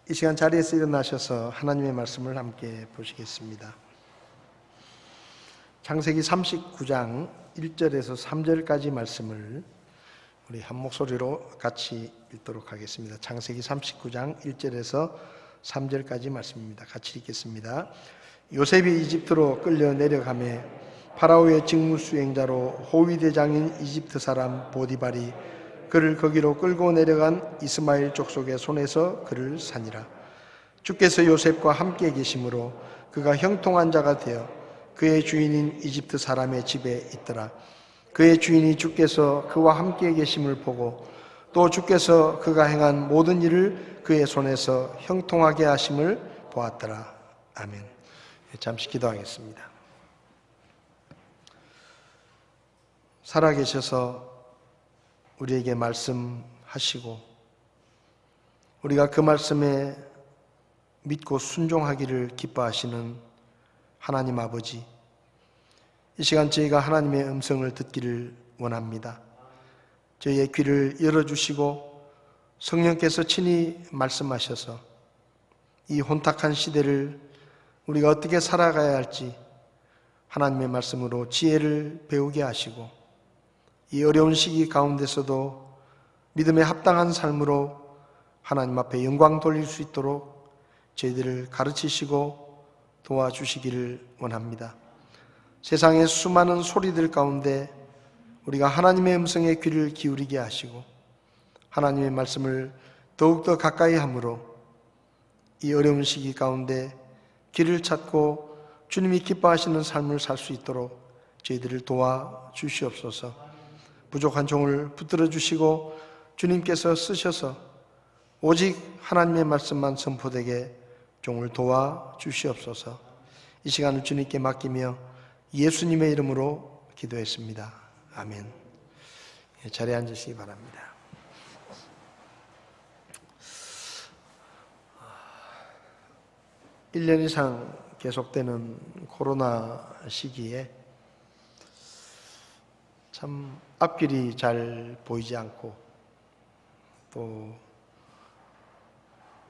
이 시간 자리에서 일어나셔서 하나님의 말씀을 함께 보시겠습니다. 창세기 39장 1절에서 3절까지 말씀을 우리 한 목소리로 같이 읽도록 하겠습니다. 창세기 39장 1절에서 3절까지 말씀입니다. 같이 읽겠습니다. 요셉이 이집트로 끌려 내려가매 파라오의 직무수행자로 호위대장인 이집트 사람 보디발이 그를 거기로 끌고 내려간 이스마엘 족속의 손에서 그를 사니라. 주께서 요셉과 함께 계심으로 그가 형통한 자가 되어 그의 주인인 이집트 사람의 집에 있더라. 그의 주인이 주께서 그와 함께 계심을 보고 또 주께서 그가 행한 모든 일을 그의 손에서 형통하게 하심을 보았더라. 아멘. 잠시 기도하겠습니다. 살아계셔서 우리에게 말씀하시고 우리가 그 말씀에 믿고 순종하기를 기뻐하시는 하나님 아버지, 이 시간 저희가 하나님의 음성을 듣기를 원합니다. 저희의 귀를 열어주시고 성령께서 친히 말씀하셔서 이 혼탁한 시대를 우리가 어떻게 살아가야 할지 하나님의 말씀으로 지혜를 배우게 하시고 이 어려운 시기 가운데서도 믿음에 합당한 삶으로 하나님 앞에 영광 돌릴 수 있도록 저희들을 가르치시고 도와주시기를 원합니다. 세상의 수많은 소리들 가운데 우리가 하나님의 음성에 귀를 기울이게 하시고 하나님의 말씀을 더욱더 가까이 함으로 이 어려운 시기 가운데 길을 찾고 주님이 기뻐하시는 삶을 살 수 있도록 저희들을 도와주시옵소서. 부족한 종을 붙들어 주시고 주님께서 쓰셔서 오직 하나님의 말씀만 선포되게 종을 도와주시옵소서. 이 시간을 주님께 맡기며 예수님의 이름으로 기도했습니다. 아멘. 자리에 앉으시기 바랍니다. 일 년 이상 계속되는 코로나 시기에 참 앞길이 잘 보이지 않고 또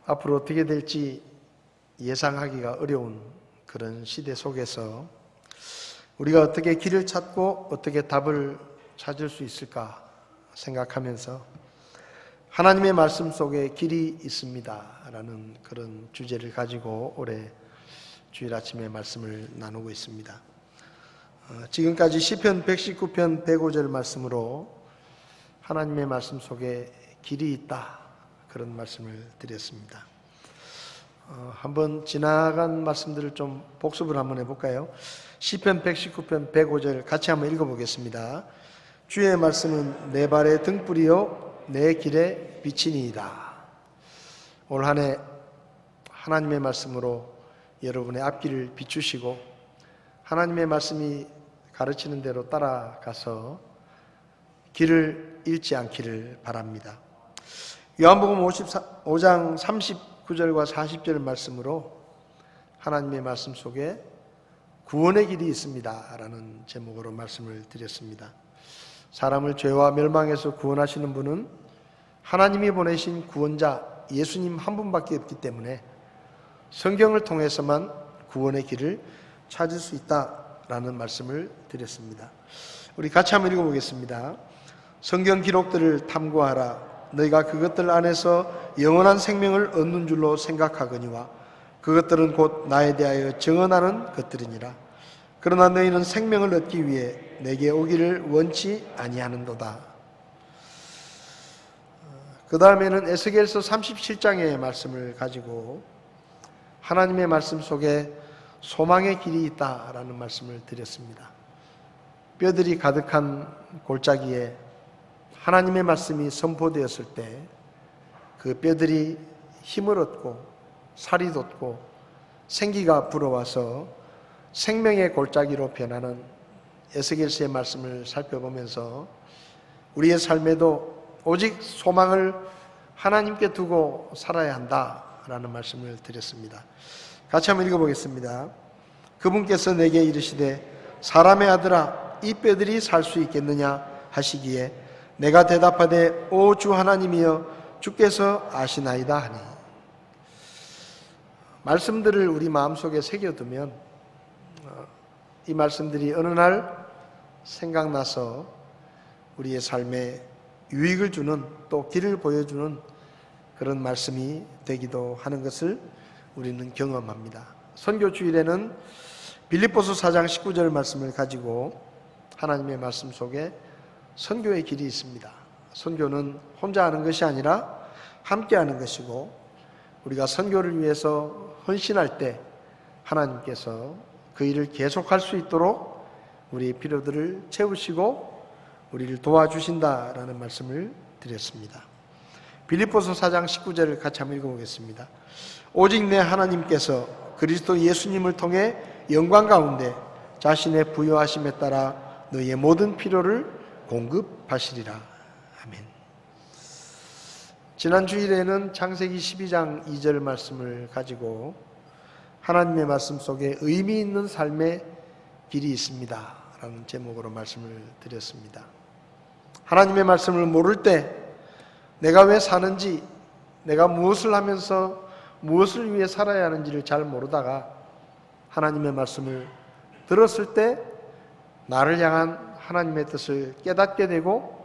앞으로 어떻게 될지 예상하기가 어려운 그런 시대 속에서 우리가 어떻게 길을 찾고 어떻게 답을 찾을 수 있을까 생각하면서 하나님의 말씀 속에 길이 있습니다 라는 그런 주제를 가지고 올해 주일 아침에 말씀을 나누고 있습니다. 지금까지 시편 119편 105절 말씀으로 하나님의 말씀 속에 길이 있다 그런 말씀을 드렸습니다. 한번 지나간 말씀들을 좀 복습을 한번 해볼까요? 시편 119편 105절 같이 한번 읽어보겠습니다. 주의 말씀은 내 발의 등불이요 내 길에 비치니이다. 올 한 해 하나님의 말씀으로 여러분의 앞길을 비추시고 하나님의 말씀이 가르치는 대로 따라가서 길을 잃지 않기를 바랍니다. 요한복음 5장 39절과 40절 말씀으로 하나님의 말씀 속에 구원의 길이 있습니다 라는 제목으로 말씀을 드렸습니다. 사람을 죄와 멸망에서 구원하시는 분은 하나님이 보내신 구원자 예수님 한 분밖에 없기 때문에 성경을 통해서만 구원의 길을 찾을 수 있다라는 말씀을 드렸습니다. 우리 같이 한번 읽어보겠습니다. 성경 기록들을 탐구하라. 너희가 그것들 안에서 영원한 생명을 얻는 줄로 생각하거니와 그것들은 곧 나에 대하여 증언하는 것들이니라. 그러나 너희는 생명을 얻기 위해 내게 오기를 원치 아니하는도다. 그 다음에는 에스겔서 37장의 말씀을 가지고 하나님의 말씀 속에 소망의 길이 있다라는 말씀을 드렸습니다. 뼈들이 가득한 골짜기에 하나님의 말씀이 선포되었을 때 그 뼈들이 힘을 얻고 살이 돋고 생기가 불어와서 생명의 골짜기로 변하는 에스겔서의 말씀을 살펴보면서 우리의 삶에도 오직 소망을 하나님께 두고 살아야 한다라는 말씀을 드렸습니다. 같이 한번 읽어보겠습니다. 그분께서 내게 이르시되 사람의 아들아 이 뼈들이 살 수 있겠느냐 하시기에 내가 대답하되 오 주 하나님이여 주께서 아시나이다 하니 말씀들을 우리 마음속에 새겨두면 이 말씀들이 어느 날 생각나서 우리의 삶에 유익을 주는, 또 길을 보여주는 그런 말씀이 되기도 하는 것을 우리는 경험합니다. 선교 주일에는 빌립보서 4장 19절 말씀을 가지고 하나님의 말씀 속에 선교의 길이 있습니다. 선교는 혼자 하는 것이 아니라 함께 하는 것이고, 우리가 선교를 위해서 헌신할 때 하나님께서 그 일을 계속할 수 있도록 우리의 필요들을 채우시고 우리를 도와주신다라는 말씀을 드렸습니다. 빌립보서 4장 19절을 같이 한번 읽어보겠습니다. 오직 내 하나님께서 그리스도 예수님을 통해 영광 가운데 자신의 부요하심에 따라 너희의 모든 필요를 공급하시리라. 아멘. 지난 주일에는 창세기 12장 2절 말씀을 가지고 하나님의 말씀 속에 의미 있는 삶의 길이 있습니다 라는 제목으로 말씀을 드렸습니다. 하나님의 말씀을 모를 때 내가 왜 사는지, 내가 무엇을 하면서 무엇을 위해 살아야 하는지를 잘 모르다가 하나님의 말씀을 들었을 때 나를 향한 하나님의 뜻을 깨닫게 되고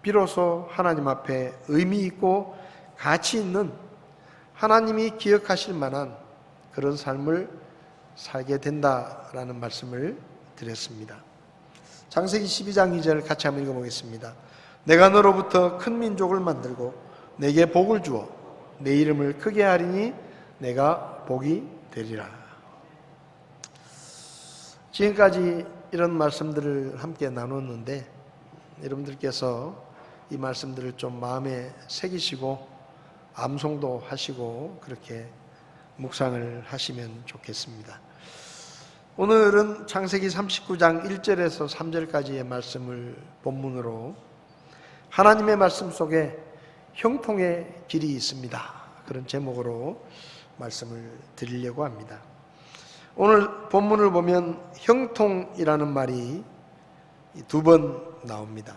비로소 하나님 앞에 의미 있고 가치 있는, 하나님이 기억하실 만한 그런 삶을 살게 된다라는 말씀을 드렸습니다. 창세기 12장 2절 같이 한번 읽어보겠습니다. 내가 너로부터 큰 민족을 만들고 내게 복을 주어 내 이름을 크게 하리니 내가 복이 되리라. 지금까지 이런 말씀들을 함께 나눴는데 여러분들께서 이 말씀들을 좀 마음에 새기시고 암송도 하시고 그렇게 묵상을 하시면 좋겠습니다. 오늘은 창세기 39장 1절에서 3절까지의 말씀을 본문으로 하나님의 말씀 속에 형통의 길이 있습니다, 그런 제목으로 말씀을 드리려고 합니다. 오늘 본문을 보면 형통이라는 말이 2번 나옵니다.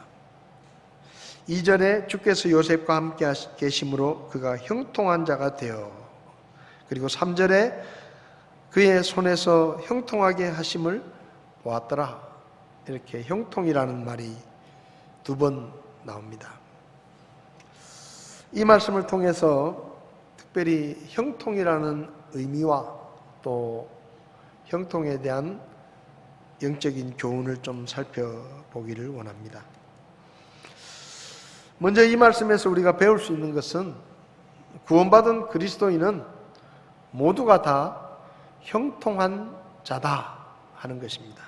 2절에 주께서 요셉과 함께 계심으로 그가 형통한 자가 되어, 그리고 3절에 그의 손에서 형통하게 하심을 보았더라. 이렇게 형통이라는 말이 2번 나옵니다. 이 말씀을 통해서 특별히 형통이라는 의미와 또 형통에 대한 영적인 교훈을 좀 살펴보기를 원합니다. 먼저 이 말씀에서 우리가 배울 수 있는 것은 구원받은 그리스도인은 모두가 다 형통한 자다 하는 것입니다.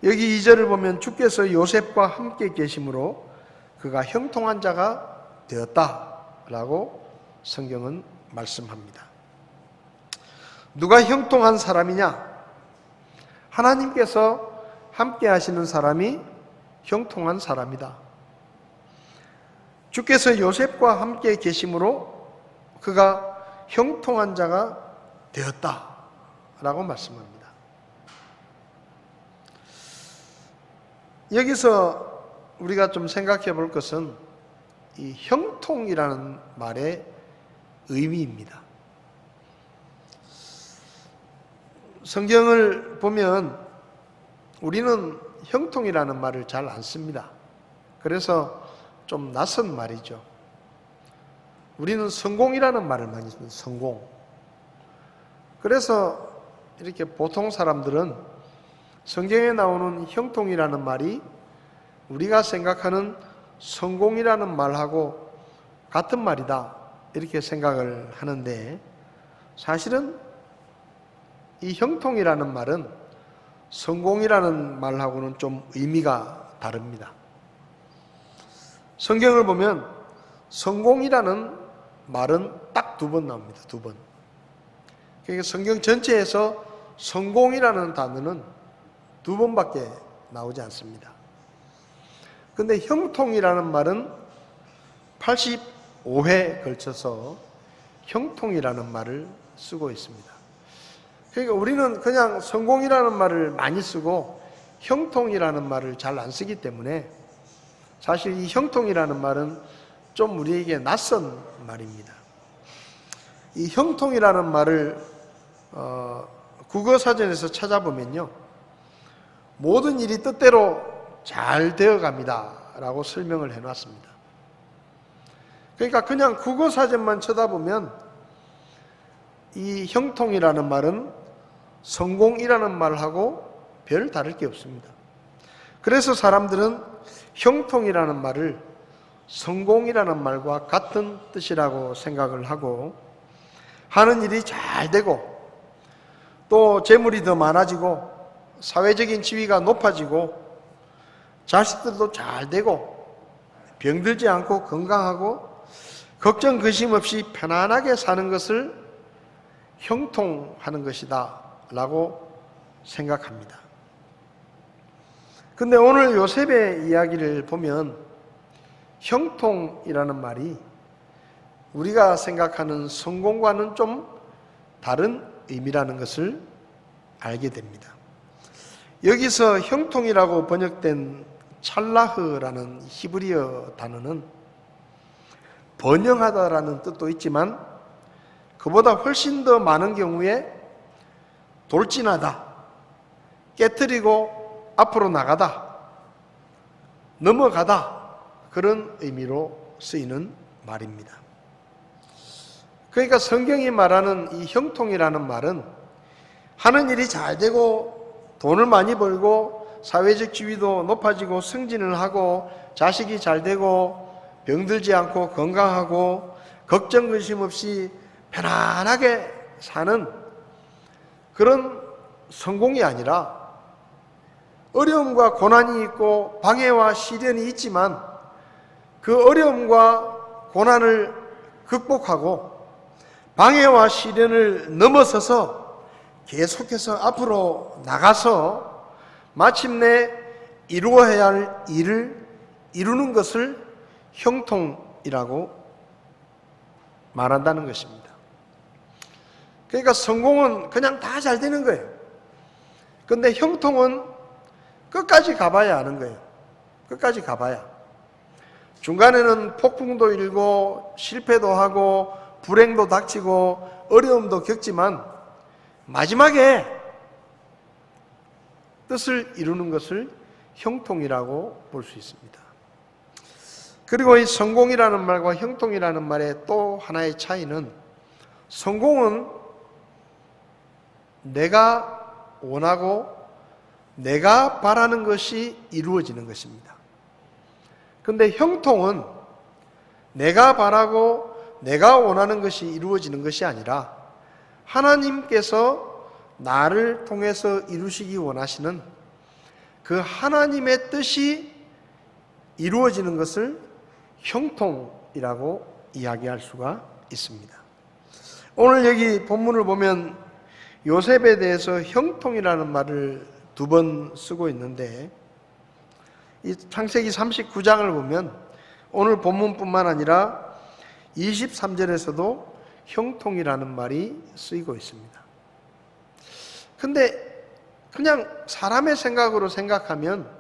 여기 2절을 보면 주께서 요셉과 함께 계심으로 그가 형통한 자가 되었다라고 성경은 말씀합니다. 누가 형통한 사람이냐? 하나님께서 함께 하시는 사람이 형통한 사람이다. 주께서 요셉과 함께 계심으로 그가 형통한 자가 되었다라고 말씀합니다. 여기서 우리가 좀 생각해 볼 것은 이 형통이라는 말의 의미입니다. 성경을 보면 우리는 형통이라는 말을 잘 안 씁니다. 그래서 좀 낯선 말이죠. 우리는 성공이라는 말을 많이 씁니다. 성공. 그래서 이렇게 보통 사람들은 성경에 나오는 형통이라는 말이 우리가 생각하는 성공이라는 말하고 같은 말이다, 이렇게 생각을 하는데, 사실은 이 형통이라는 말은 성공이라는 말하고는 좀 의미가 다릅니다. 성경을 보면 성공이라는 말은 딱 2번 나옵니다. 2번. 그러니까 성경 전체에서 성공이라는 단어는 2번밖에 나오지 않습니다. 그런데 형통이라는 말은 85회 걸쳐서 형통이라는 말을 쓰고 있습니다. 그러니까 우리는 그냥 성공이라는 말을 많이 쓰고 형통이라는 말을 잘 안 쓰기 때문에 사실 이 형통이라는 말은 좀 우리에게 낯선 말입니다. 이 형통이라는 말을 국어사전에서 찾아보면요, 모든 일이 뜻대로 잘 되어갑니다 라고 설명을 해놨습니다. 그러니까 그냥 국어사전만 쳐다보면 이 형통이라는 말은 성공이라는 말하고 별 다를 게 없습니다. 그래서 사람들은 형통이라는 말을 성공이라는 말과 같은 뜻이라고 생각을 하고, 하는 일이 잘 되고 또 재물이 더 많아지고 사회적인 지위가 높아지고 자식들도 잘 되고 병들지 않고 건강하고 걱정 근심 없이 편안하게 사는 것을 형통하는 것이다 라고 생각합니다. 근데 오늘 요셉의 이야기를 보면 형통이라는 말이 우리가 생각하는 성공과는 좀 다른 의미라는 것을 알게 됩니다. 여기서 형통이라고 번역된 찰라흐라는 히브리어 단어는 번영하다라는 뜻도 있지만 그보다 훨씬 더 많은 경우에 돌진하다, 깨트리고 앞으로 나가다, 넘어가다, 그런 의미로 쓰이는 말입니다. 그러니까 성경이 말하는 이 형통이라는 말은 하는 일이 잘 되고 돈을 많이 벌고 사회적 지위도 높아지고 승진을 하고 자식이 잘 되고 병들지 않고 건강하고 걱정 근심 없이 편안하게 사는 그런 성공이 아니라 어려움과 고난이 있고 방해와 시련이 있지만 그 어려움과 고난을 극복하고 방해와 시련을 넘어서서 계속해서 앞으로 나가서 마침내 이루어야 할 일을 이루는 것을 형통이라고 말한다는 것입니다. 그러니까 성공은 그냥 다 잘 되는 거예요. 그런데 형통은 끝까지 가봐야 하는 거예요. 끝까지 가봐야. 중간에는 폭풍도 일고 실패도 하고 불행도 닥치고 어려움도 겪지만 마지막에 뜻을 이루는 것을 형통이라고 볼 수 있습니다. 그리고 이 성공이라는 말과 형통이라는 말의 또 하나의 차이는, 성공은 내가 원하고 내가 바라는 것이 이루어지는 것입니다. 그런데 형통은 내가 바라고 내가 원하는 것이 이루어지는 것이 아니라 하나님께서 나를 통해서 이루시기 원하시는 그 하나님의 뜻이 이루어지는 것을 형통이라고 이야기할 수가 있습니다. 오늘 여기 본문을 보면 요셉에 대해서 형통이라는 말을 2번 쓰고 있는데, 이 창세기 39장을 보면 오늘 본문뿐만 아니라 23절에서도 형통이라는 말이 쓰이고 있습니다. 근데 그냥 사람의 생각으로 생각하면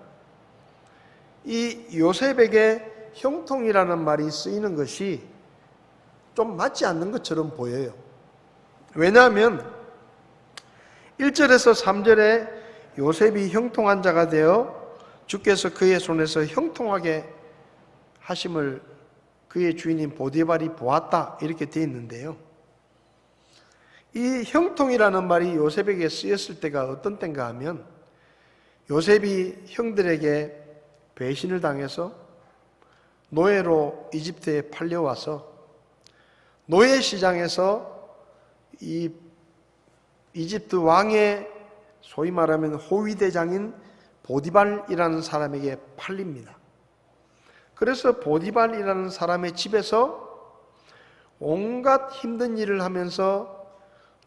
이 요셉에게 형통이라는 말이 쓰이는 것이 좀 맞지 않는 것처럼 보여요. 왜냐하면 1절에서 3절에 요셉이 형통한 자가 되어 주께서 그의 손에서 형통하게 하심을 그의 주인인 보디발이 보았다, 이렇게 되어 있는데요. 이 형통이라는 말이 요셉에게 쓰였을 때가 어떤 때인가 하면, 요셉이 형들에게 배신을 당해서 노예로 이집트에 팔려와서 노예 시장에서 이 이집트 왕의 소위 말하면 호위대장인 보디발이라는 사람에게 팔립니다. 그래서 보디발이라는 사람의 집에서 온갖 힘든 일을 하면서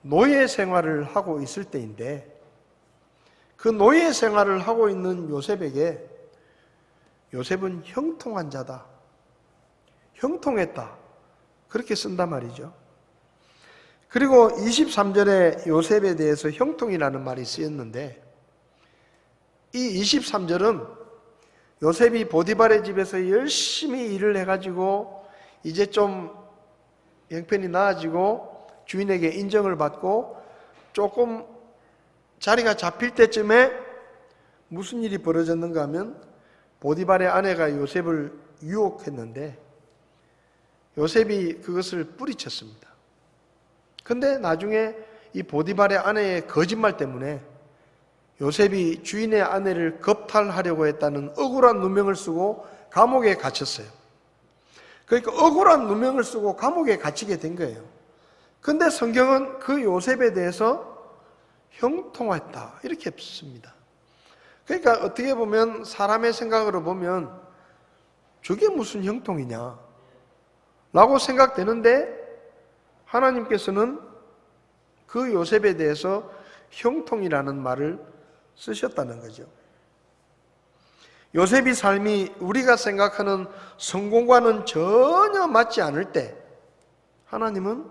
노예 생활을 하고 있을 때인데, 그 노예 생활을 하고 있는 요셉에게 요셉은 형통한 자다, 형통했다, 그렇게 쓴단 말이죠. 그리고 23절에 요셉에 대해서 형통이라는 말이 쓰였는데, 이 23절은 요셉이 보디발의 집에서 열심히 일을 해가지고 이제 좀 형편이 나아지고 주인에게 인정을 받고 조금 자리가 잡힐 때쯤에 무슨 일이 벌어졌는가 하면 보디발의 아내가 요셉을 유혹했는데 요셉이 그것을 뿌리쳤습니다. 근데 나중에 이 보디발의 아내의 거짓말 때문에 요셉이 주인의 아내를 겁탈하려고 했다는 억울한 누명을 쓰고 감옥에 갇혔어요. 그러니까 억울한 누명을 쓰고 감옥에 갇히게 된 거예요. 근데 성경은 그 요셉에 대해서 형통했다 이렇게 씁니다. 그러니까 어떻게 보면 사람의 생각으로 보면 저게 무슨 형통이냐 라고 생각되는데 하나님께서는 그 요셉에 대해서 형통이라는 말을 쓰셨다는 거죠. 요셉의 삶이 우리가 생각하는 성공과는 전혀 맞지 않을 때 하나님은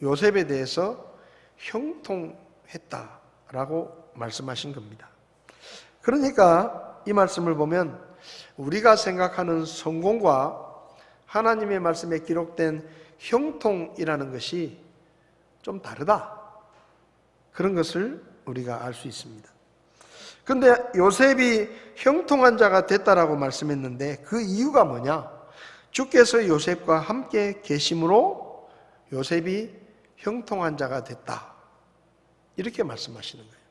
요셉에 대해서 형통했다라고 말씀하신 겁니다. 그러니까 이 말씀을 보면 우리가 생각하는 성공과 하나님의 말씀에 기록된 형통이라는 것이 좀 다르다. 그런 것을 우리가 알 수 있습니다. 그런데 요셉이 형통한 자가 됐다라고 말씀했는데 그 이유가 뭐냐? 주께서 요셉과 함께 계심으로 요셉이 형통한 자가 됐다. 이렇게 말씀하시는 거예요.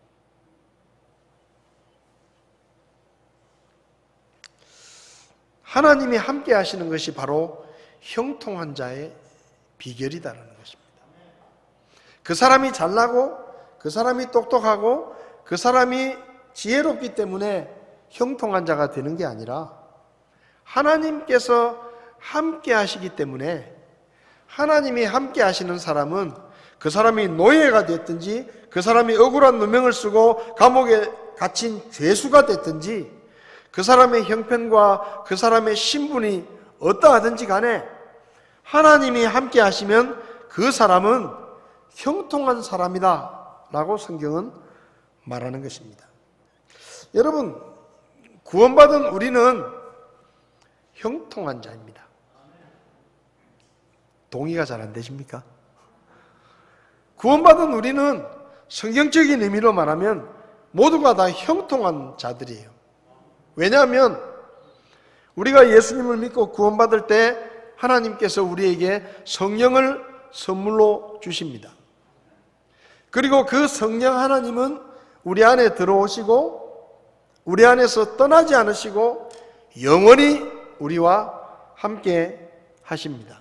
하나님이 함께 하시는 것이 바로 형통한 자의 비결이다라는 것입니다. 그 사람이 잘나고 그 사람이 똑똑하고 그 사람이 지혜롭기 때문에 형통한 자가 되는 게 아니라 하나님께서 함께 하시기 때문에 하나님이 함께 하시는 사람은 그 사람이 노예가 됐든지 그 사람이 억울한 누명을 쓰고 감옥에 갇힌 죄수가 됐든지 그 사람의 형편과 그 사람의 신분이 어떠하든지 간에 하나님이 함께 하시면 그 사람은 형통한 사람이다 라고 성경은 말하는 것입니다. 여러분, 구원받은 우리는 형통한 자입니다. 동의가 잘 안 되십니까? 구원받은 우리는 성경적인 의미로 말하면 모두가 다 형통한 자들이에요. 왜냐하면 우리가 예수님을 믿고 구원받을 때 하나님께서 우리에게 성령을 선물로 주십니다. 그리고 그 성령 하나님은 우리 안에 들어오시고 우리 안에서 떠나지 않으시고 영원히 우리와 함께 하십니다.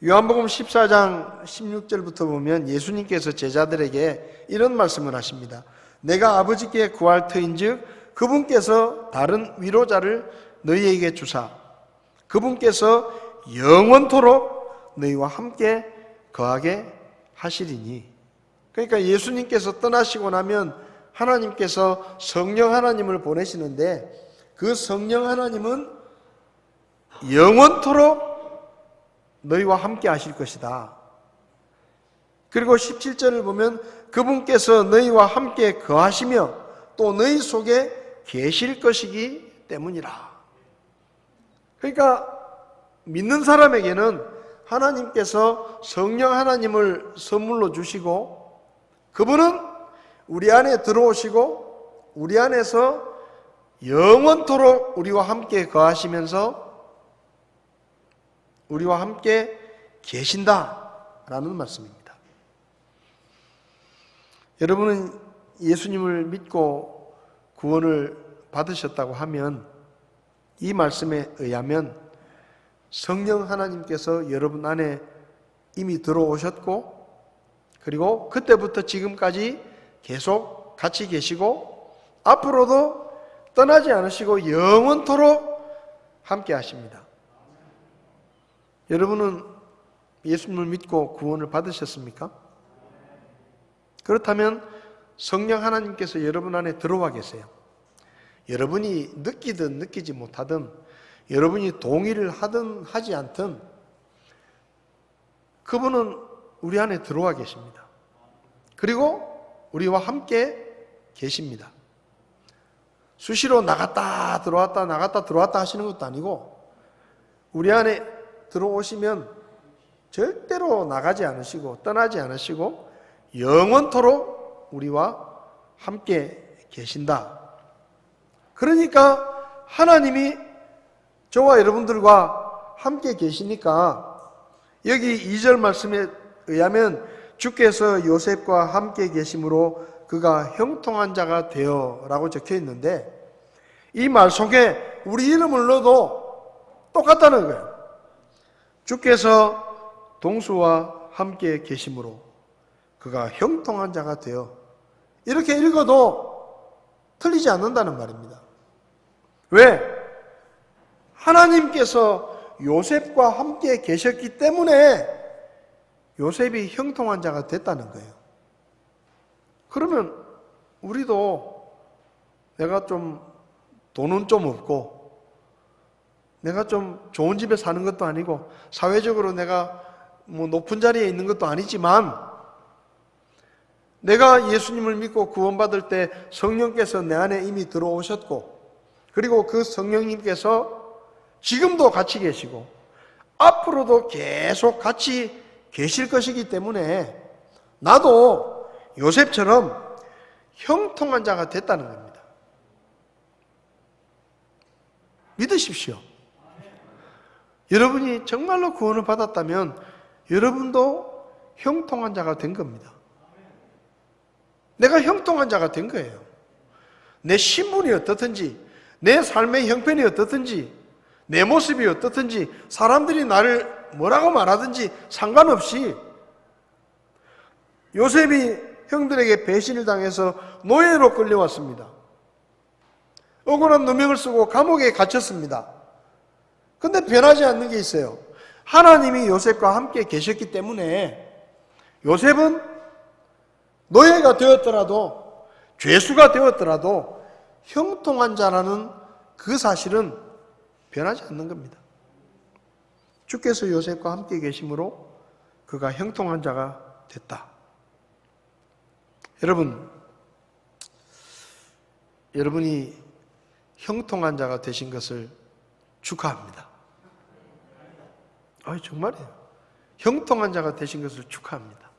요한복음 14장 16절부터 보면 예수님께서 제자들에게 이런 말씀을 하십니다. 내가 아버지께 구할 터인즉 그분께서 다른 위로자를 너희에게 주사 그분께서 영원토록 너희와 함께 거하게 하시리니. 그러니까 예수님께서 떠나시고 나면 하나님께서 성령 하나님을 보내시는데 그 성령 하나님은 영원토록 너희와 함께 하실 것이다. 그리고 17절을 보면 그분께서 너희와 함께 거하시며 또 너희 속에 계실 것이기 때문이라. 그러니까 믿는 사람에게는 하나님께서 성령 하나님을 선물로 주시고 그분은 우리 안에 들어오시고 우리 안에서 영원토록 우리와 함께 거하시면서 우리와 함께 계신다라는 말씀입니다. 여러분은 예수님을 믿고 구원을 받으셨다고 하면 이 말씀에 의하면 성령 하나님께서 여러분 안에 이미 들어오셨고 그리고 그때부터 지금까지 계속 같이 계시고 앞으로도 떠나지 않으시고 영원토록 함께 하십니다. 여러분은 예수님을 믿고 구원을 받으셨습니까? 그렇다면 성령 하나님께서 여러분 안에 들어와 계세요. 여러분이 느끼든 느끼지 못하든 여러분이 동의를 하든 하지 않든 그분은 우리 안에 들어와 계십니다. 그리고 우리와 함께 계십니다. 수시로 나갔다 들어왔다 나갔다 들어왔다 하시는 것도 아니고 우리 안에 들어오시면 절대로 나가지 않으시고 떠나지 않으시고 영원토록 우리와 함께 계신다. 그러니까 하나님이 저와 여러분들과 함께 계시니까 여기 2절 말씀에 의하면 주께서 요셉과 함께 계심으로 그가 형통한 자가 되어 라고 적혀 있는데 이 말 속에 우리 이름을 넣어도 똑같다는 거예요. 주께서 동수와 함께 계심으로 그가 형통한 자가 되어 이렇게 읽어도 틀리지 않는다는 말입니다. 왜? 하나님께서 요셉과 함께 계셨기 때문에 요셉이 형통한 자가 됐다는 거예요. 그러면 우리도 내가 좀 돈은 좀 없고 내가 좀 좋은 집에 사는 것도 아니고 사회적으로 내가 뭐 높은 자리에 있는 것도 아니지만 내가 예수님을 믿고 구원받을 때 성령께서 내 안에 이미 들어오셨고 그리고 그 성령님께서 지금도 같이 계시고 앞으로도 계속 같이 계실 것이기 때문에 나도 요셉처럼 형통한 자가 됐다는 겁니다. 믿으십시오. 여러분이 정말로 구원을 받았다면 여러분도 형통한 자가 된 겁니다. 내가 형통한 자가 된 거예요. 내 신분이 어떻든지 내 삶의 형편이 어떻든지 내 모습이 어떻든지 사람들이 나를 뭐라고 말하든지 상관없이 요셉이 형들에게 배신을 당해서 노예로 끌려왔습니다. 억울한 누명을 쓰고 감옥에 갇혔습니다. 근데 변하지 않는 게 있어요. 하나님이 요셉과 함께 계셨기 때문에 요셉은 노예가 되었더라도 죄수가 되었더라도 형통한 자라는 그 사실은 변하지 않는 겁니다. 주께서 요셉과 함께 계심으로 그가 형통한 자가 됐다. 여러분이 형통한 자가 되신 것을 축하합니다. 정말이에요. 형통한 자가 되신 것을 축하합니다.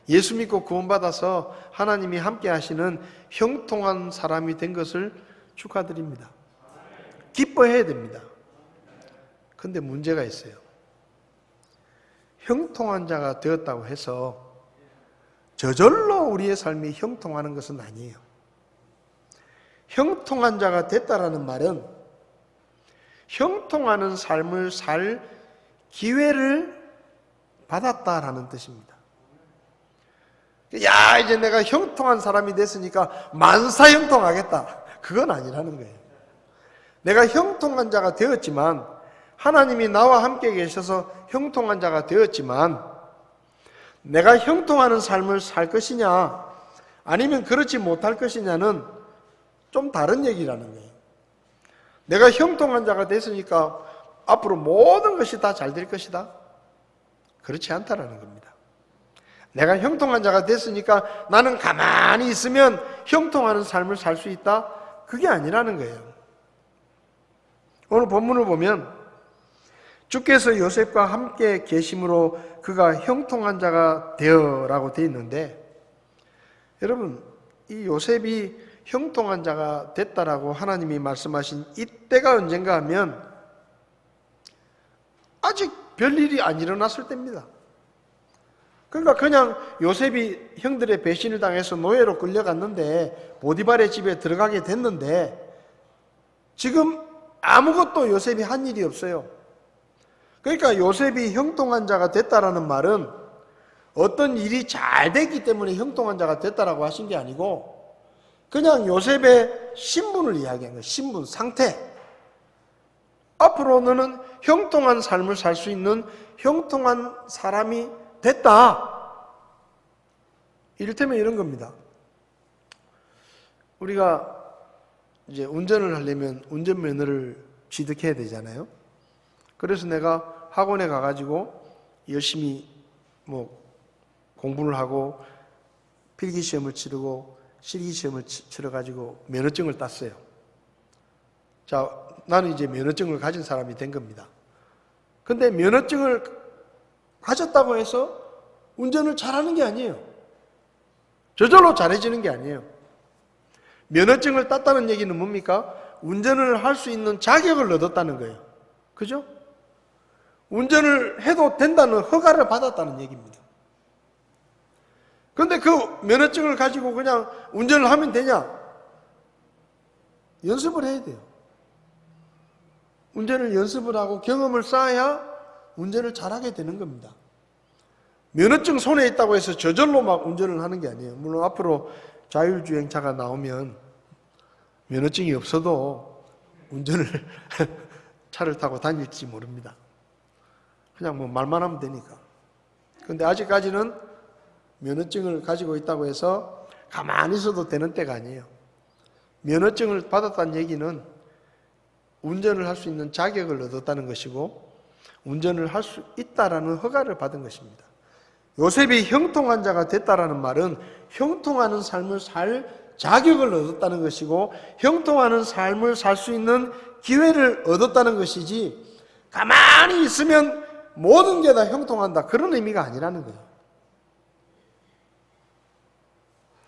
예수 믿고 구원받아서 하나님이 함께 하시는 형통한 사람이 된 것을 축하드립니다. 기뻐해야 됩니다. 그런데 문제가 있어요. 형통한 자가 되었다고 해서 저절로 우리의 삶이 형통하는 것은 아니에요. 형통한 자가 됐다라는 말은 형통하는 삶을 살 기회를 받았다라는 뜻입니다. 야, 이제 내가 형통한 사람이 됐으니까 만사 형통하겠다. 그건 아니라는 거예요. 내가 형통한 자가 되었지만 하나님이 나와 함께 계셔서 형통한 자가 되었지만 내가 형통하는 삶을 살 것이냐 아니면 그렇지 못할 것이냐는 좀 다른 얘기라는 거예요. 내가 형통한 자가 됐으니까 앞으로 모든 것이 다 잘 될 것이다. 그렇지 않다라는 겁니다. 내가 형통한 자가 됐으니까 나는 가만히 있으면 형통하는 삶을 살 수 있다. 그게 아니라는 거예요. 오늘 본문을 보면 주께서 요셉과 함께 계심으로 그가 형통한 자가 되어라고 되어 있는데 여러분 이 요셉이 형통한 자가 됐다라고 하나님이 말씀하신 이때가 언젠가 하면 아직 별일이 안 일어났을 때입니다. 그러니까 그냥 요셉이 형들의 배신을 당해서 노예로 끌려갔는데 보디발의 집에 들어가게 됐는데 지금 아무것도 요셉이 한 일이 없어요. 그러니까 요셉이 형통한 자가 됐다라는 말은 어떤 일이 잘 됐기 때문에 형통한 자가 됐다라고 하신 게 아니고 그냥 요셉의 신분을 이야기한 거예요. 신분, 상태. 앞으로 너는 형통한 삶을 살 수 있는 형통한 사람이 됐다. 이를테면 이런 겁니다. 우리가 이제 운전을 하려면 운전면허를 취득해야 되잖아요. 그래서 내가 학원에 가가지고 열심히 공부를 하고 필기시험을 치르고 실기시험을 치러가지고 면허증을 땄어요. 자, 나는 이제 면허증을 가진 사람이 된 겁니다. 근데 면허증을 가졌다고 해서 운전을 잘하는 게 아니에요. 저절로 잘해지는 게 아니에요. 면허증을 땄다는 얘기는 뭡니까? 운전을 할 수 있는 자격을 얻었다는 거예요. 그죠? 운전을 해도 된다는 허가를 받았다는 얘기입니다. 그런데 그 면허증을 가지고 그냥 운전을 하면 되냐? 연습을 해야 돼요. 운전을 연습을 하고 경험을 쌓아야 운전을 잘하게 되는 겁니다. 면허증 손에 있다고 해서 저절로 막 운전을 하는 게 아니에요. 물론 앞으로 자율주행차가 나오면 면허증이 없어도 운전을 차를 타고 다닐지 모릅니다. 그냥 뭐 말만 하면 되니까. 그런데 아직까지는 면허증을 가지고 있다고 해서 가만히 있어도 되는 때가 아니에요. 면허증을 받았다는 얘기는 운전을 할 수 있는 자격을 얻었다는 것이고 운전을 할 수 있다라는 허가를 받은 것입니다. 요셉이 형통한 자가 됐다라는 말은 형통하는 삶을 살 자격을 얻었다는 것이고 형통하는 삶을 살 수 있는 기회를 얻었다는 것이지 가만히 있으면 모든 게 다 형통한다 그런 의미가 아니라는 거예요.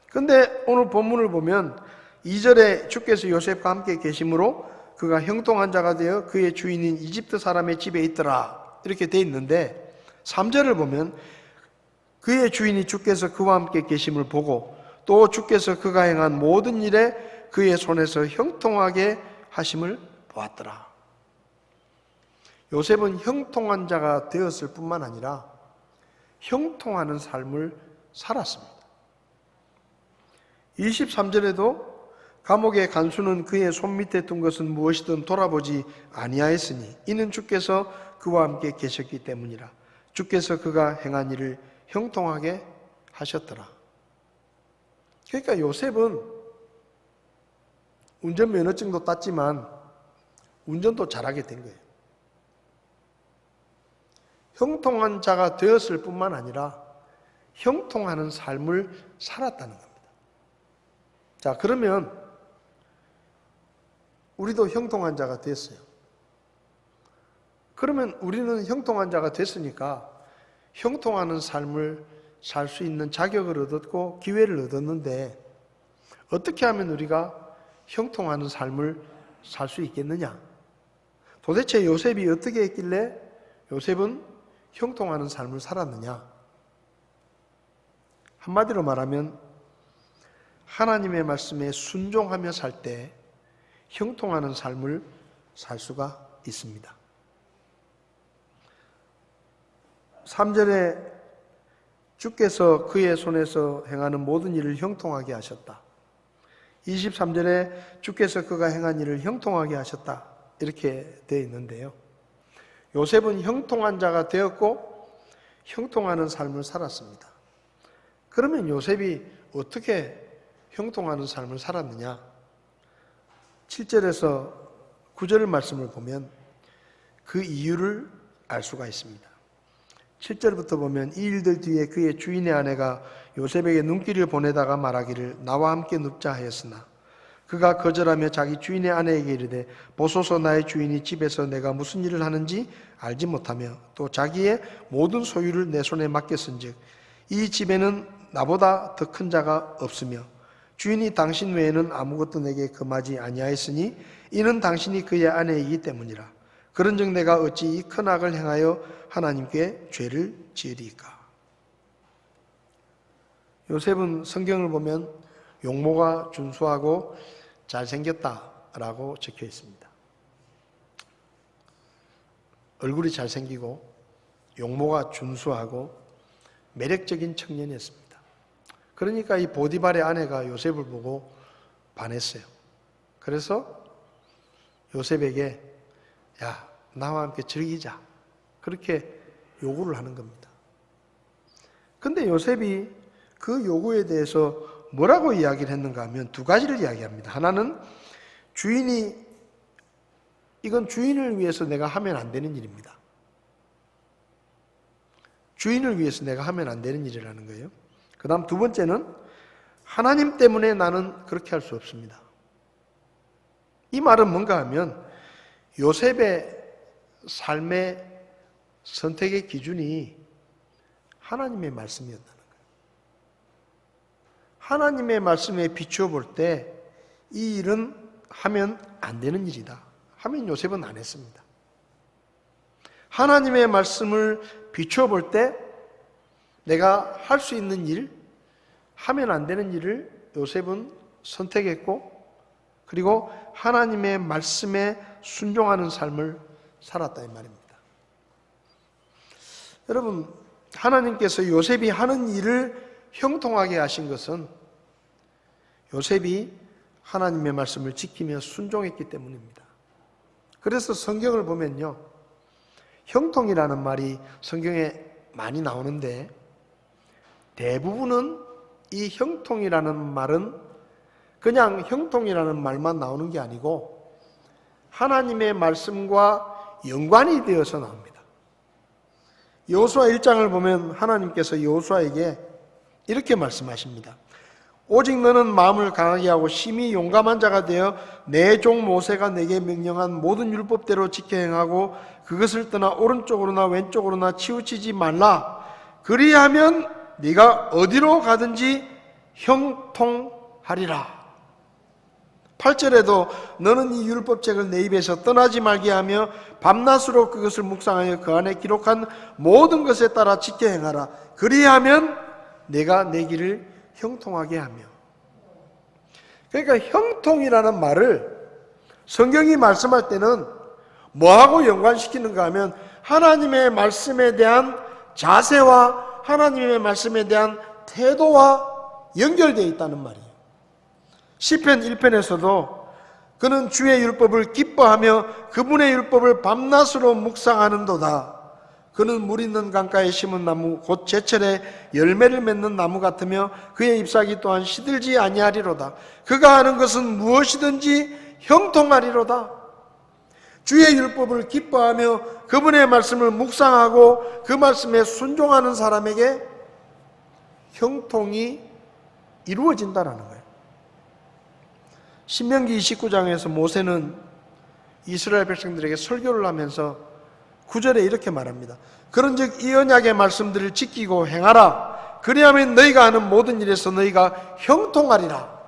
그런데 오늘 본문을 보면 2절에 주께서 요셉과 함께 계심으로 그가 형통한 자가 되어 그의 주인인 이집트 사람의 집에 있더라 이렇게 돼 있는데 3절을 보면 그의 주인이 주께서 그와 함께 계심을 보고 또 주께서 그가 행한 모든 일에 그의 손에서 형통하게 하심을 보았더라. 요셉은 형통한 자가 되었을 뿐만 아니라 형통하는 삶을 살았습니다. 23절에도 감옥의 간수는 그의 손밑에 둔 것은 무엇이든 돌아보지 아니하였으니 이는 주께서 그와 함께 계셨기 때문이라. 주께서 그가 행한 일을 형통하게 하셨더라. 그러니까 요셉은 운전면허증도 땄지만 운전도 잘하게 된 거예요. 형통한 자가 되었을 뿐만 아니라 형통하는 삶을 살았다는 겁니다. 자, 그러면 우리도 형통한 자가 됐어요. 그러면 우리는 형통한 자가 됐으니까 형통하는 삶을 살 수 있는 자격을 얻었고 기회를 얻었는데 어떻게 하면 우리가 형통하는 삶을 살 수 있겠느냐? 도대체 요셉이 어떻게 했길래 요셉은 형통하는 삶을 살았느냐? 한마디로 말하면 하나님의 말씀에 순종하며 살 때 형통하는 삶을 살 수가 있습니다. 3절에 주께서 그의 손에서 행하는 모든 일을 형통하게 하셨다. 23절에 주께서 그가 행한 일을 형통하게 하셨다. 이렇게 되어 있는데요. 요셉은 형통한 자가 되었고 형통하는 삶을 살았습니다. 그러면 요셉이 어떻게 형통하는 삶을 살았느냐? 7절에서 9절 말씀을 보면 그 이유를 알 수가 있습니다. 7절부터 보면 이 일들 뒤에 그의 주인의 아내가 요셉에게 눈길을 보내다가 말하기를 나와 함께 눕자 하였으나 그가 거절하며 자기 주인의 아내에게 이르되 보소서 나의 주인이 집에서 내가 무슨 일을 하는지 알지 못하며 또 자기의 모든 소유를 내 손에 맡겼은즉 이 집에는 나보다 더 큰 자가 없으며 주인이 당신 외에는 아무것도 내게 금하지 아니하였으니 이는 당신이 그의 아내이기 때문이라. 그런즉 내가 어찌 이 큰 악을 행하여 하나님께 죄를 지으리까? 요셉은 성경을 보면 용모가 준수하고 잘생겼다라고 적혀 있습니다. 얼굴이 잘생기고 용모가 준수하고 매력적인 청년이었습니다. 그러니까 이 보디발의 아내가 요셉을 보고 반했어요. 그래서 요셉에게 야, 나와 함께 즐기자. 그렇게 요구를 하는 겁니다. 근데 요셉이 그 요구에 대해서 뭐라고 이야기를 했는가 하면 두 가지를 이야기합니다. 하나는 이건 주인을 위해서 내가 하면 안 되는 일입니다. 주인을 위해서 내가 하면 안 되는 일이라는 거예요. 그 다음 두 번째는 하나님 때문에 나는 그렇게 할 수 없습니다. 이 말은 뭔가 하면 요셉의 삶의 선택의 기준이 하나님의 말씀이었다는 거예요. 하나님의 말씀에 비추어 볼 때 이 일은 하면 안 되는 일이다 하면 요셉은 안 했습니다. 하나님의 말씀을 비추어 볼 때 내가 할 수 있는 일, 하면 안 되는 일을 요셉은 선택했고, 그리고 하나님의 말씀에 순종하는 삶을 살았다 이 말입니다. 여러분, 하나님께서 요셉이 하는 일을 형통하게 하신 것은 요셉이 하나님의 말씀을 지키며 순종했기 때문입니다. 그래서 성경을 보면요, 형통이라는 말이 성경에 많이 나오는데 대부분은 이 형통이라는 말은 그냥 형통이라는 말만 나오는 게 아니고 하나님의 말씀과 연관이 되어서 나옵니다. 여호수아 1장을 보면 하나님께서 여호수아에게 이렇게 말씀하십니다. 오직 너는 마음을 강하게 하고 심히 용감한 자가 되어 내 종 모세가 내게 명령한 모든 율법대로 지켜 행하고 그것을 떠나 오른쪽으로나 왼쪽으로나 치우치지 말라. 그리하면 네가 어디로 가든지 형통하리라. 8절에도 너는 이 율법책을 내 입에서 떠나지 말게 하며 밤낮으로 그것을 묵상하여 그 안에 기록한 모든 것에 따라 지켜 행하라. 그리하면 내가 내 길을 형통하게 하며. 그러니까 형통이라는 말을 성경이 말씀할 때는 뭐하고 연관시키는가 하면 하나님의 말씀에 대한 자세와 하나님의 말씀에 대한 태도와 연결되어 있다는 말이에요. 시편 1편에서도 그는 주의 율법을 기뻐하며 그분의 율법을 밤낮으로 묵상하는도다. 그는 물 있는 강가에 심은 나무 곧 제철에 열매를 맺는 나무 같으며 그의 잎사귀 또한 시들지 아니하리로다. 그가 하는 것은 무엇이든지 형통하리로다. 주의 율법을 기뻐하며 그분의 말씀을 묵상하고 그 말씀에 순종하는 사람에게 형통이 이루어진다라는 거예요. 신명기 29장에서 모세는 이스라엘 백성들에게 설교를 하면서 9절에 이렇게 말합니다. 그런즉 이 언약의 말씀들을 지키고 행하라. 그리하면 너희가 하는 모든 일에서 너희가 형통하리라.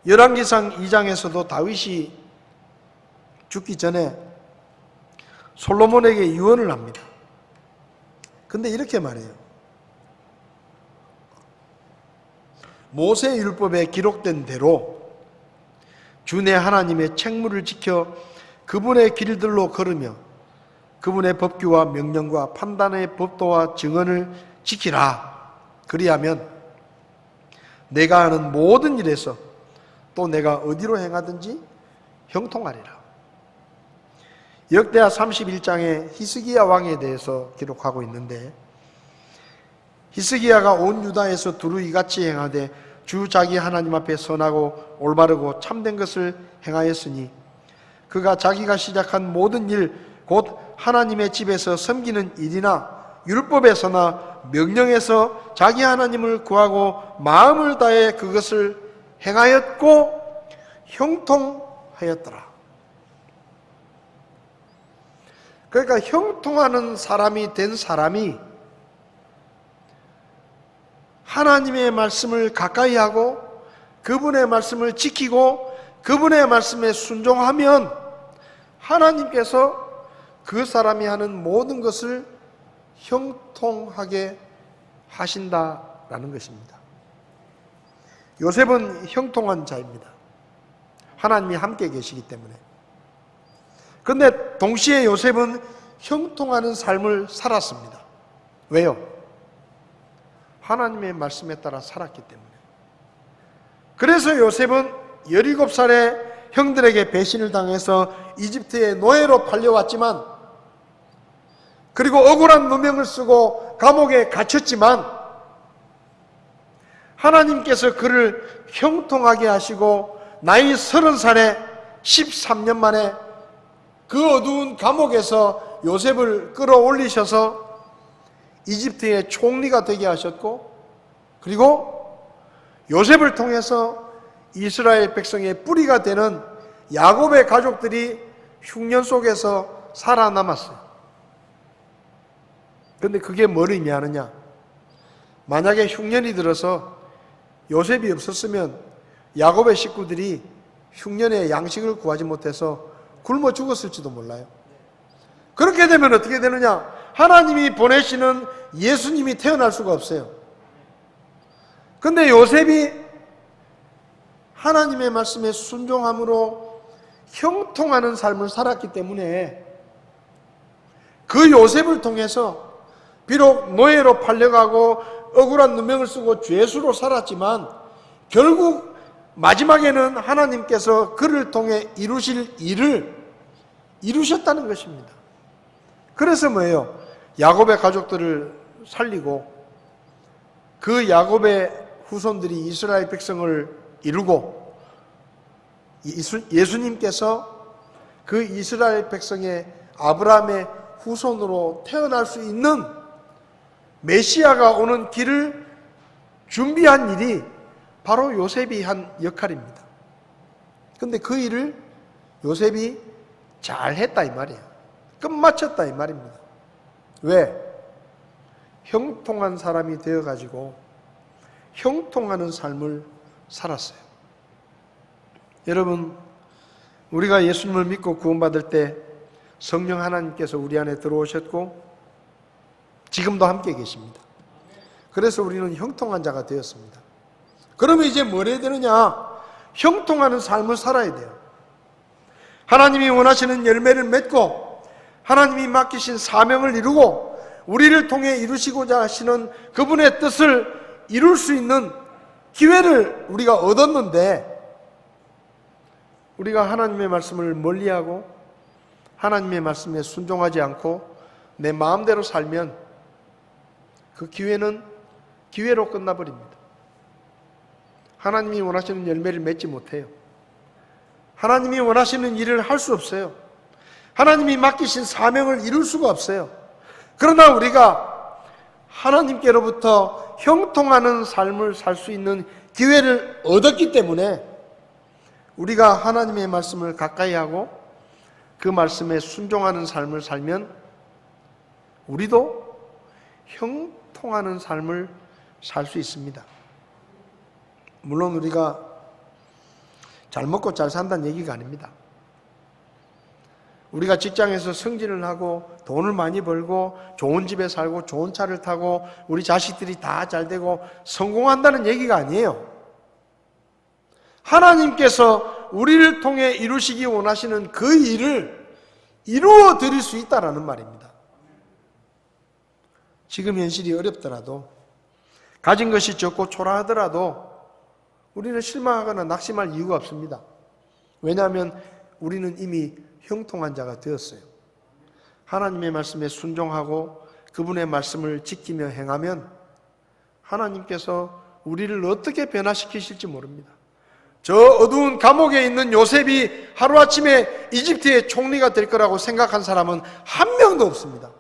열왕기상 2장에서도 다윗이 죽기 전에 솔로몬에게 유언을 합니다. 근데 이렇게 말해요. 모세 율법에 기록된 대로 주 내 하나님의 책무를 지켜 그분의 길들로 걸으며 그분의 법규와 명령과 판단의 법도와 증언을 지키라. 그리하면 내가 하는 모든 일에서 또 내가 어디로 행하든지 형통하리라. 역대하 31장에 히스기야 왕에 대해서 기록하고 있는데 히스기야가 온 유다에서 두루 이같이 행하되 주 자기 하나님 앞에 선하고 올바르고 참된 것을 행하였으니 그가 자기가 시작한 모든 일 곧 하나님의 집에서 섬기는 일이나 율법에서나 명령에서 자기 하나님을 구하고 마음을 다해 그것을 행하였고 형통하였더라. 그러니까 형통하는 사람이 된 사람이 하나님의 말씀을 가까이 하고 그분의 말씀을 지키고 그분의 말씀에 순종하면 하나님께서 그 사람이 하는 모든 것을 형통하게 하신다라는 것입니다. 요셉은 형통한 자입니다. 하나님이 함께 계시기 때문에. 그런데 동시에 요셉은 형통하는 삶을 살았습니다. 왜요? 하나님의 말씀에 따라 살았기 때문에. 그래서 요셉은 17살에 형들에게 배신을 당해서 이집트의 노예로 팔려왔지만, 그리고 억울한 누명을 쓰고 감옥에 갇혔지만 하나님께서 그를 형통하게 하시고 나이 30살에 13년 만에 그 어두운 감옥에서 요셉을 끌어올리셔서 이집트의 총리가 되게 하셨고, 그리고 요셉을 통해서 이스라엘 백성의 뿌리가 되는 야곱의 가족들이 흉년 속에서 살아남았어요. 그런데 그게 뭘 의미하느냐? 만약에 흉년이 들어서 요셉이 없었으면 야곱의 식구들이 흉년에 양식을 구하지 못해서 굶어 죽었을지도 몰라요. 그렇게 되면 어떻게 되느냐? 하나님이 보내시는 예수님이 태어날 수가 없어요. 근데 요셉이 하나님의 말씀에 순종함으로 형통하는 삶을 살았기 때문에 그 요셉을 통해서 비록 노예로 팔려가고 억울한 누명을 쓰고 죄수로 살았지만 결국 마지막에는 하나님께서 그를 통해 이루실 일을 이루셨다는 것입니다. 그래서 뭐예요? 야곱의 가족들을 살리고 그 야곱의 후손들이 이스라엘 백성을 이루고 예수님께서 그 이스라엘 백성의 아브라함의 후손으로 태어날 수 있는 메시아가 오는 길을 준비한 일이 바로 요셉이 한 역할입니다. 그런데 그 일을 요셉이 잘했다 이 말이에요. 끝마쳤다 이 말입니다. 왜? 형통한 사람이 되어가지고 형통하는 삶을 살았어요. 여러분, 우리가 예수님을 믿고 구원받을 때 성령 하나님께서 우리 안에 들어오셨고 지금도 함께 계십니다. 그래서 우리는 형통한 자가 되었습니다. 그러면 이제 뭘 해야 되느냐? 형통하는 삶을 살아야 돼요. 하나님이 원하시는 열매를 맺고 하나님이 맡기신 사명을 이루고 우리를 통해 이루시고자 하시는 그분의 뜻을 이룰 수 있는 기회를 우리가 얻었는데 우리가 하나님의 말씀을 멀리하고 하나님의 말씀에 순종하지 않고 내 마음대로 살면 그 기회는 기회로 끝나버립니다. 하나님이 원하시는 열매를 맺지 못해요. 하나님이 원하시는 일을 할 수 없어요. 하나님이 맡기신 사명을 이룰 수가 없어요. 그러나 우리가 하나님께로부터 형통하는 삶을 살 수 있는 기회를 얻었기 때문에 우리가 하나님의 말씀을 가까이 하고 그 말씀에 순종하는 삶을 살면 우리도 형통하는 삶을 살 수 있습니다. 물론 우리가 잘 먹고 잘 산다는 얘기가 아닙니다. 우리가 직장에서 승진을 하고 돈을 많이 벌고 좋은 집에 살고 좋은 차를 타고 우리 자식들이 다 잘 되고 성공한다는 얘기가 아니에요. 하나님께서 우리를 통해 이루시기 원하시는 그 일을 이루어 드릴 수 있다라는 말입니다. 지금 현실이 어렵더라도 가진 것이 적고 초라하더라도 우리는 실망하거나 낙심할 이유가 없습니다. 왜냐하면 우리는 이미 형통한 자가 되었어요. 하나님의 말씀에 순종하고 그분의 말씀을 지키며 행하면 하나님께서 우리를 어떻게 변화시키실지 모릅니다. 저 어두운 감옥에 있는 요셉이 하루아침에 이집트의 총리가 될 거라고 생각한 사람은 한 명도 없습니다.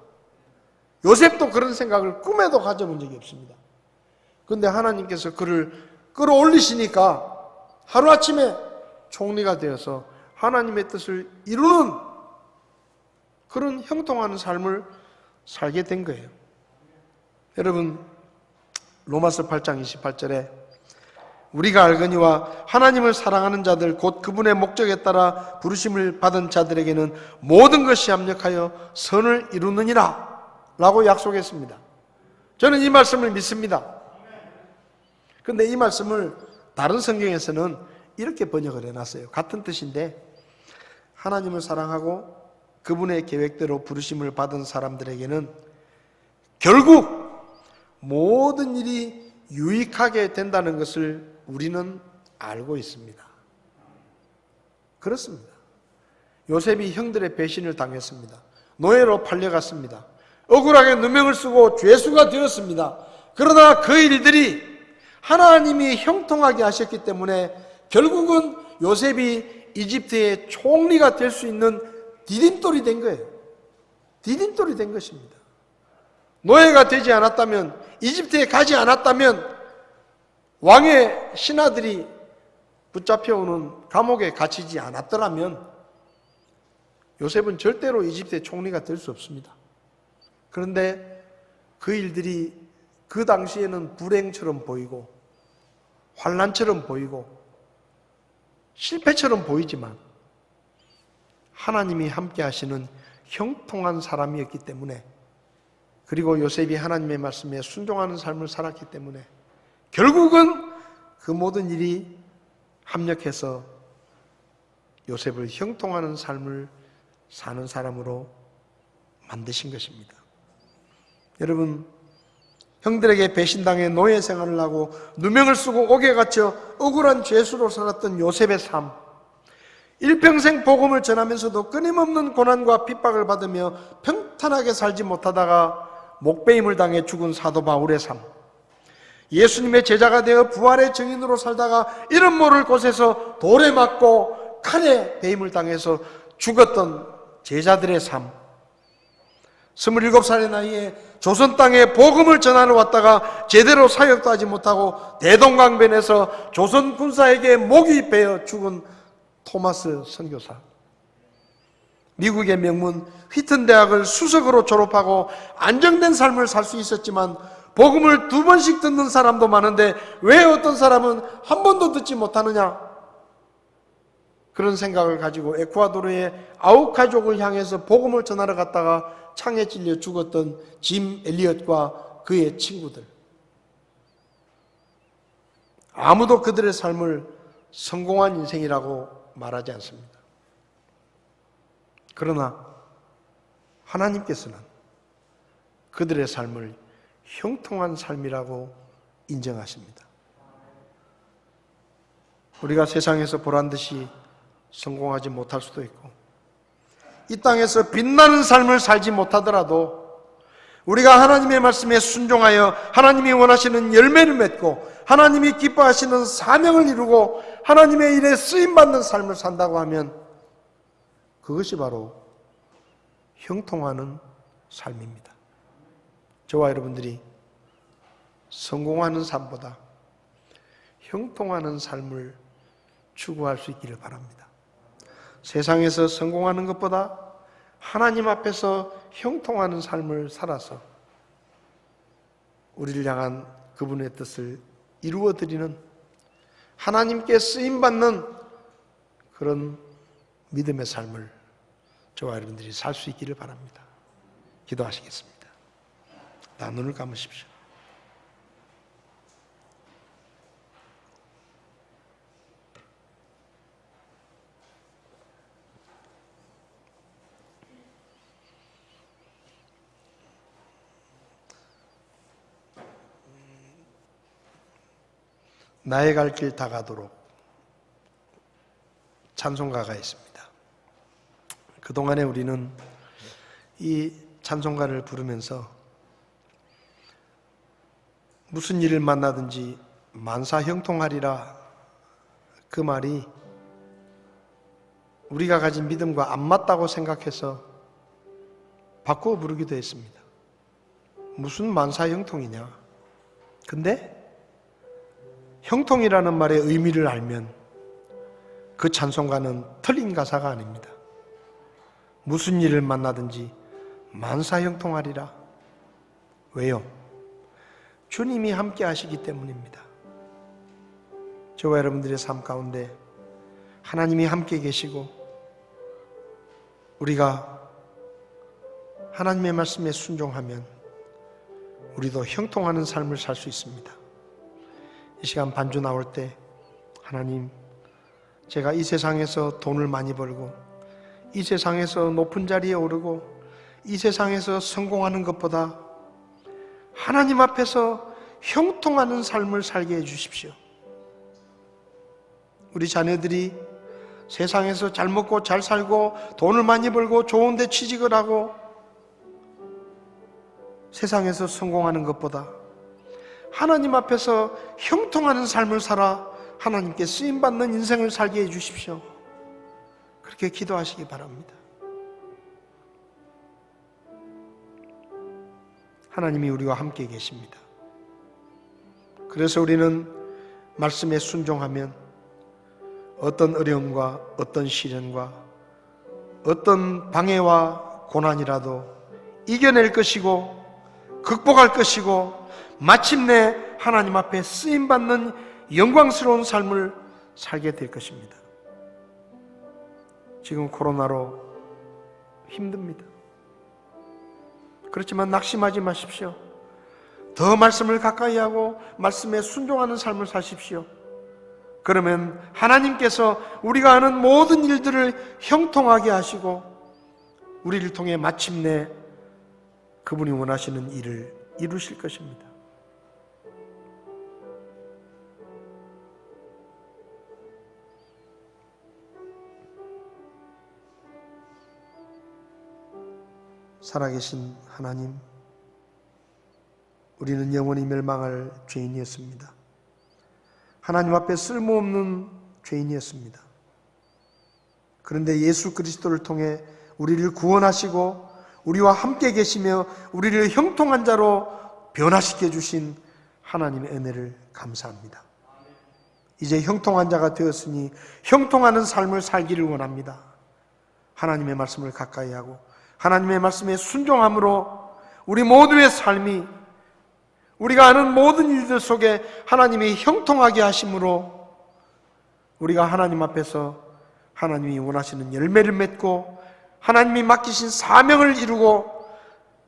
요셉도 그런 생각을 꿈에도 가져본 적이 없습니다. 그런데 하나님께서 그를 끌어올리시니까 하루아침에 총리가 되어서 하나님의 뜻을 이루는 그런 형통하는 삶을 살게 된 거예요. 여러분, 로마서 8장 28절에 우리가 알거니와 하나님을 사랑하는 자들 곧 그분의 목적에 따라 부르심을 받은 자들에게는 모든 것이 합력하여 선을 이루느니라 라고 약속했습니다. 저는 이 말씀을 믿습니다. 그런데 이 말씀을 다른 성경에서는 이렇게 번역을 해놨어요. 같은 뜻인데 하나님을 사랑하고 그분의 계획대로 부르심을 받은 사람들에게는 결국 모든 일이 유익하게 된다는 것을 우리는 알고 있습니다. 그렇습니다. 요셉이 형들의 배신을 당했습니다. 노예로 팔려갔습니다. 억울하게 누명을 쓰고 죄수가 되었습니다. 그러나 그 일들이 하나님이 형통하게 하셨기 때문에 결국은 요셉이 이집트의 총리가 될 수 있는 디딤돌이 된 거예요. 디딤돌이 된 것입니다. 노예가 되지 않았다면, 이집트에 가지 않았다면 왕의 신하들이 붙잡혀오는 감옥에 갇히지 않았더라면 요셉은 절대로 이집트의 총리가 될 수 없습니다. 그런데 그 일들이 그 당시에는 불행처럼 보이고 환난처럼 보이고 실패처럼 보이지만 하나님이 함께 하시는 형통한 사람이었기 때문에, 그리고 요셉이 하나님의 말씀에 순종하는 삶을 살았기 때문에 결국은 그 모든 일이 합력해서 요셉을 형통하는 삶을 사는 사람으로 만드신 것입니다. 여러분, 형들에게 배신당해 노예 생활을 하고 누명을 쓰고 옥에 갇혀 억울한 죄수로 살았던 요셉의 삶, 일평생 복음을 전하면서도 끊임없는 고난과 핍박을 받으며 평탄하게 살지 못하다가 목배임을 당해 죽은 사도 바울의 삶, 예수님의 제자가 되어 부활의 증인으로 살다가 이름 모를 곳에서 돌에 맞고 칼에 배임을 당해서 죽었던 제자들의 삶, 27살의 나이에 조선 땅에 복음을 전하러 왔다가 제대로 사역도 하지 못하고 대동강변에서 조선 군사에게 목이 베어 죽은 토마스 선교사, 미국의 명문 휘튼 대학을 수석으로 졸업하고 안정된 삶을 살 수 있었지만 복음을 2번씩 듣는 사람도 많은데 왜 어떤 사람은 한 번도 듣지 못하느냐, 그런 생각을 가지고 에쿠아도르의 아우카족을 향해서 복음을 전하러 갔다가 창에 찔려 죽었던 짐 엘리엇과 그의 친구들, 아무도 그들의 삶을 성공한 인생이라고 말하지 않습니다. 그러나 하나님께서는 그들의 삶을 형통한 삶이라고 인정하십니다. 우리가 세상에서 보란듯이 성공하지 못할 수도 있고 이 땅에서 빛나는 삶을 살지 못하더라도 우리가 하나님의 말씀에 순종하여 하나님이 원하시는 열매를 맺고 하나님이 기뻐하시는 사명을 이루고 하나님의 일에 쓰임받는 삶을 산다고 하면 그것이 바로 형통하는 삶입니다. 저와 여러분들이 성공하는 삶보다 형통하는 삶을 추구할 수 있기를 바랍니다. 세상에서 성공하는 것보다 하나님 앞에서 형통하는 삶을 살아서 우리를 향한 그분의 뜻을 이루어드리는, 하나님께 쓰임받는 그런 믿음의 삶을 저와 여러분들이 살 수 있기를 바랍니다. 기도하시겠습니다. 다 눈을 감으십시오. 나의 갈 길 다 가도록 찬송가가 있습니다. 그동안에 우리는 이 찬송가를 부르면서 무슨 일을 만나든지 만사 형통하리라, 그 말이 우리가 가진 믿음과 안 맞다고 생각해서 바꾸어 부르기도 했습니다. 무슨 만사 형통이냐? 근데 형통이라는 말의 의미를 알면 그 찬송가는 틀린 가사가 아닙니다. 무슨 일을 만나든지 만사 형통하리라. 왜요? 주님이 함께 하시기 때문입니다. 저와 여러분들의 삶 가운데 하나님이 함께 계시고 우리가 하나님의 말씀에 순종하면 우리도 형통하는 삶을 살 수 있습니다. 이 시간 반주 나올 때 하나님, 제가 이 세상에서 돈을 많이 벌고 이 세상에서 높은 자리에 오르고 이 세상에서 성공하는 것보다 하나님 앞에서 형통하는 삶을 살게 해주십시오. 우리 자녀들이 세상에서 잘 먹고 잘 살고 돈을 많이 벌고 좋은 데 취직을 하고 세상에서 성공하는 것보다 하나님 앞에서 형통하는 삶을 살아 하나님께 쓰임받는 인생을 살게 해주십시오. 그렇게 기도하시기 바랍니다. 하나님이 우리와 함께 계십니다. 그래서 우리는 말씀에 순종하면 어떤 어려움과 어떤 시련과 어떤 방해와 고난이라도 이겨낼 것이고 극복할 것이고 마침내 하나님 앞에 쓰임받는 영광스러운 삶을 살게 될 것입니다. 지금 코로나로 힘듭니다. 그렇지만 낙심하지 마십시오. 더 말씀을 가까이 하고 말씀에 순종하는 삶을 사십시오. 그러면 하나님께서 우리가 하는 모든 일들을 형통하게 하시고 우리를 통해 마침내 그분이 원하시는 일을 이루실 것입니다. 살아계신 하나님, 우리는 영원히 멸망할 죄인이었습니다. 하나님 앞에 쓸모없는 죄인이었습니다. 그런데 예수 그리스도를 통해 우리를 구원하시고 우리와 함께 계시며 우리를 형통한 자로 변화시켜 주신 하나님의 은혜를 감사합니다. 이제 형통한 자가 되었으니 형통하는 삶을 살기를 원합니다. 하나님의 말씀을 가까이 하고 하나님의 말씀에 순종함으로 우리 모두의 삶이 우리가 아는 모든 일들 속에 하나님이 형통하게 하심으로 우리가 하나님 앞에서 하나님이 원하시는 열매를 맺고 하나님이 맡기신 사명을 이루고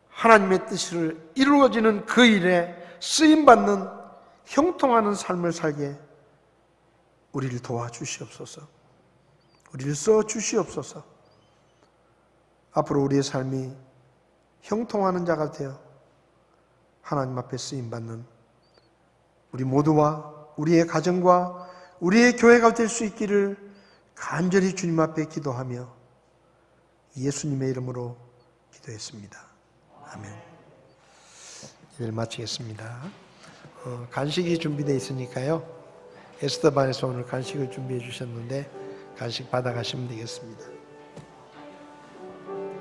하나님의 뜻을 이루어지는 그 일에 쓰임받는 형통하는 삶을 살게 우리를 도와주시옵소서. 우리를 써주시옵소서. 앞으로 우리의 삶이 형통하는 자가 되어 하나님 앞에 쓰임받는 우리 모두와 우리의 가정과 우리의 교회가 될 수 있기를 간절히 주님 앞에 기도하며 예수님의 이름으로 기도했습니다. 아멘. 이를 마치겠습니다. 간식이 준비되어 있으니까요. 에스더반에서 오늘 간식을 준비해 주셨는데 간식 받아가시면 되겠습니다.